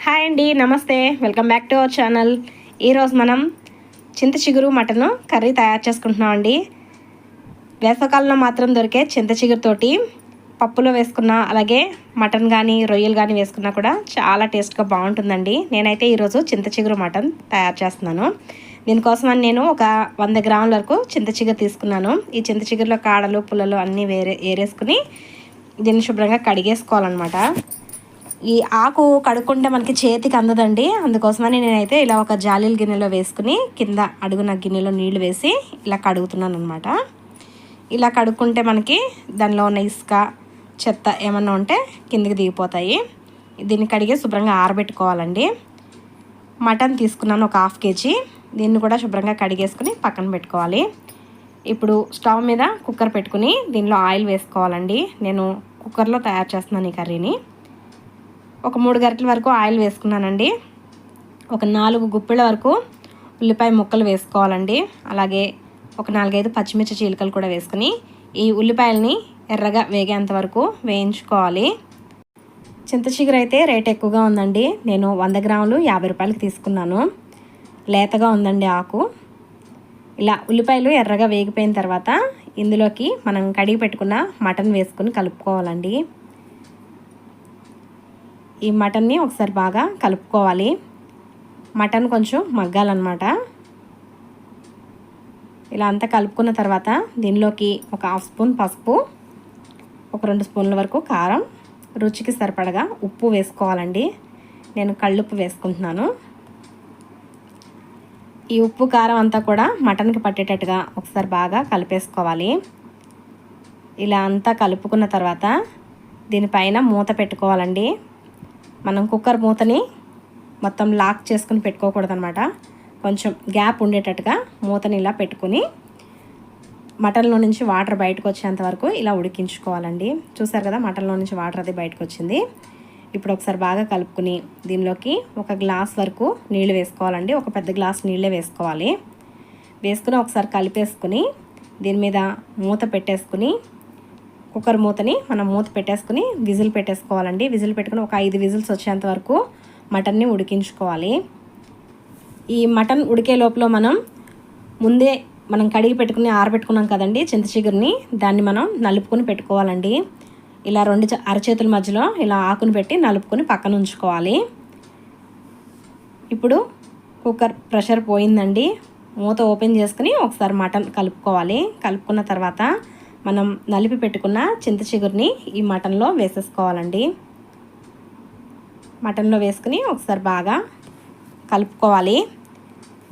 Hi అండి, నమస్తే. Welcome back to our channel. ఈరోజు మనం చింత చిగురు మటన్ కర్రీ తయారు చేసుకుంటున్నాం అండి. వేసవకాలంలో మాత్రం దొరికే చింత చిగురుతోటి పప్పులో వేసుకున్నా, అలాగే మటన్ కానీ రొయ్యలు కానీ వేసుకున్నా కూడా చాలా టేస్ట్గా బాగుంటుందండి. నేనైతే ఈరోజు చింత చిగురు మటన్ తయారు చేస్తున్నాను. దీనికోసమని నేను ఒక 100 గ్రాముల వరకు చింత చిగురు తీసుకున్నాను. ఈ చింత చిగురులో కాడలు పుల్లలు అన్నీ ఏరేసుకుని దీన్ని శుభ్రంగా కడిగేసుకోవాలన్నమాట. ఈ ఆకు కడుక్కుంటే మనకి చేతికి అందదండి. అందుకోసమని నేనైతే ఇలా ఒక జాలీల గిన్నెలో వేసుకుని కింద అడుగున గిన్నెలో నీళ్లు వేసి ఇలా కడుగుతున్నాను అనమాట. ఇలా కడుక్కుంటే మనకి దానిలో ఉన్న ఇసుక చెత్త ఏమన్నా ఉంటే కిందికి దిగిపోతాయి. దీన్ని కడిగి శుభ్రంగా ఆరబెట్టుకోవాలండి. మటన్ తీసుకున్నాను ఒక 1/2 kg. దీన్ని కూడా శుభ్రంగా కడిగేసుకుని పక్కన పెట్టుకోవాలి. ఇప్పుడు స్టవ్ మీద కుక్కర్ పెట్టుకుని దీనిలో ఆయిల్ వేసుకోవాలండి. నేను కుక్కర్లో తయారు చేస్తున్నాను ఈ కర్రీని. ఒక 3 గరిటెల వరకు ఆయిల్ వేసుకున్నానండి. ఒక 4 గుప్పిళ్ళ వరకు ఉల్లిపాయ ముక్కలు వేసుకోవాలండి. అలాగే ఒక 4-5 పచ్చిమిర్చి చీలికలు కూడా వేసుకుని ఈ ఉల్లిపాయలని ఎర్రగా వేగేంత వరకు వేయించుకోవాలి. చింత చిగురు అయితే రేట్ ఎక్కువగా ఉందండి. నేను 100 గ్రాములు 50 రూపాయలకి తీసుకున్నాను. లేతగా ఉందండి ఆకు. ఇలా ఉల్లిపాయలు ఎర్రగా వేగిపోయిన తర్వాత ఇందులోకి మనం కడిగి పెట్టుకున్న మటన్ వేసుకుని కలుపుకోవాలండి. ఈ మటన్ని ఒకసారి బాగా కలుపుకోవాలి. మటన్ కొంచెం మగ్గాలన్నమాట. ఇలా అంతా కలుపుకున్న తర్వాత దీనిలోకి ఒక 1/2 స్పూన్ పసుపు, ఒక 2 స్పూన్ల వరకు కారం, రుచికి సరిపడగా ఉప్పు వేసుకోవాలండి. నేను కళ్ళుప్పు వేసుకుంటున్నాను. ఈ ఉప్పు కారం అంతా కూడా మటన్కి పట్టేటట్టుగా ఒకసారి బాగా కలిపేసుకోవాలి. ఇలా అంతా కలుపుకున్న తర్వాత దీనిపైన మూత పెట్టుకోవాలండి. మనం కుక్కర్ మూతని మొత్తం లాక్ చేసుకుని పెట్టుకోకూడదు అనమాట. కొంచెం గ్యాప్ ఉండేటట్టుగా మూతని ఇలా పెట్టుకుని మటన్లో నుంచి వాటర్ బయటకు వచ్చేంత వరకు ఇలా ఉడికించుకోవాలండి. చూసారు కదా, మటన్లో నుంచి వాటర్ అది బయటకు వచ్చింది. ఇప్పుడు ఒకసారి బాగా కలుపుకుని దీనిలోకి 1 గ్లాస్ వరకు నీళ్ళు వేసుకోవాలండి. ఒక పెద్ద గ్లాస్ నీళ్ళే వేసుకోవాలి. వేసుకుని ఒకసారి కలిపేసుకుని దీని మీద మూత పెట్టేసుకుని కుక్కర్ మూతని మనం మూత పెట్టేసుకుని విజిల్ పెట్టేసుకోవాలండి. విజిల్ పెట్టుకుని ఒక 5 విజిల్స్ వచ్చేంత వరకు మటన్ని ఉడికించుకోవాలి. ఈ మటన్ ఉడికే లోపల ముందే మనం కడిగి పెట్టుకుని ఆరబెట్టుకున్నాం కదండి చింత చిగురిని, దాన్ని మనం నలుపుకొని పెట్టుకోవాలండి. ఇలా 2 అరచేతుల మధ్యలో ఇలా ఆకుని పెట్టి నలుపుకొని పక్కన ఉంచుకోవాలి. ఇప్పుడు కుక్కర్ ప్రెషర్ పోయిందండి. మూత ఓపెన్ చేసుకుని ఒకసారి మటన్ కలుపుకోవాలి. కలుపుకున్న తర్వాత మనం నలిపి పెట్టుకున్న చింత చిగురిని ఈ మటన్లో వేసేసుకోవాలండి. మటన్లో వేసుకుని ఒకసారి బాగా కలుపుకోవాలి.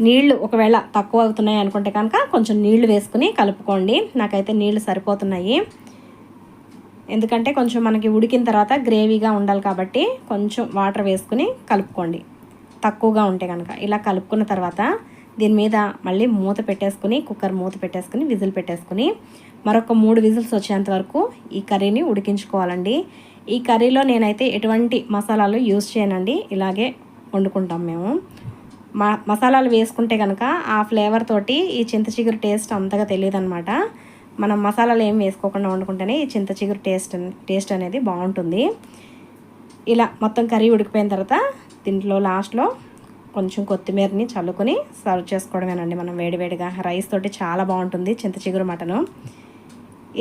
నీళ్లు ఒకవేళ తక్కువ అవుతున్నాయి అనుకుంటే కనుక కొంచెం నీళ్లు వేసుకుని కలుపుకోండి. నాకైతే నీళ్లు సరిపోతున్నాయి. ఎందుకంటే కొంచెం మనకి ఉడికిన తర్వాత గ్రేవీగా ఉండాలి కాబట్టి కొంచెం వాటర్ వేసుకుని కలుపుకోండి, తక్కువగా ఉంటే కనుక. ఇలా కలుపుకున్న తర్వాత దీని మీద మళ్ళీ మూత పెట్టేసుకుని కుక్కర్ మూత పెట్టేసుకుని విజిల్ పెట్టేసుకుని మరొక 3 విజిల్స్ వచ్చేంత వరకు ఈ కర్రీని ఉడికించుకోవాలండి. ఈ కర్రీలో నేనైతే ఎటువంటి మసాలాలు యూజ్ చేయనండి. ఇలాగే వండుకుంటాం మేము. మసాలాలు వేసుకుంటే కనుక ఆ ఫ్లేవర్ తోటి ఈ చింత చిగురు టేస్ట్ అంతగా తెలియదు అనమాట. మనం మసాలాలు ఏం వేసుకోకుండా వండుకుంటేనే ఈ చింత చిగురు టేస్ట్ అనేది బాగుంటుంది. ఇలా మొత్తం కర్రీ ఉడికిపోయిన తర్వాత దీంట్లో లాస్ట్లో కొంచెం కొత్తిమీరని చల్లుకొని సర్వ్ చేసుకోవడమేనండి. మనం వేడివేడిగా రైస్ తోటి చాలా బాగుంటుంది చింత చిగురు మటను.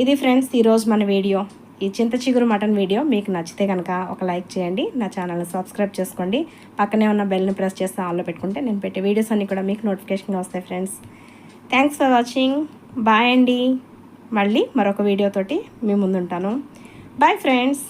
ఇది ఫ్రెండ్స్ ఈరోజు మన వీడియో. ఈ చింత చిగురు మటన్ వీడియో మీకు నచ్చితే కనుక ఒక లైక్ చేయండి. నా ఛానల్ని సబ్స్క్రైబ్ చేసుకోండి. పక్కనే ఉన్న బెల్ని ప్రెస్ చేస్తే ఆన్లో పెట్టుకుంటే నేను పెట్టే వీడియోస్ అన్నీ కూడా మీకు నోటిఫికేషన్గా వస్తాయి friends. Thanks for watching. Bye అండి. మళ్ళీ మరొక వీడియోతోటి మీ ముందుంటాను. Bye friends.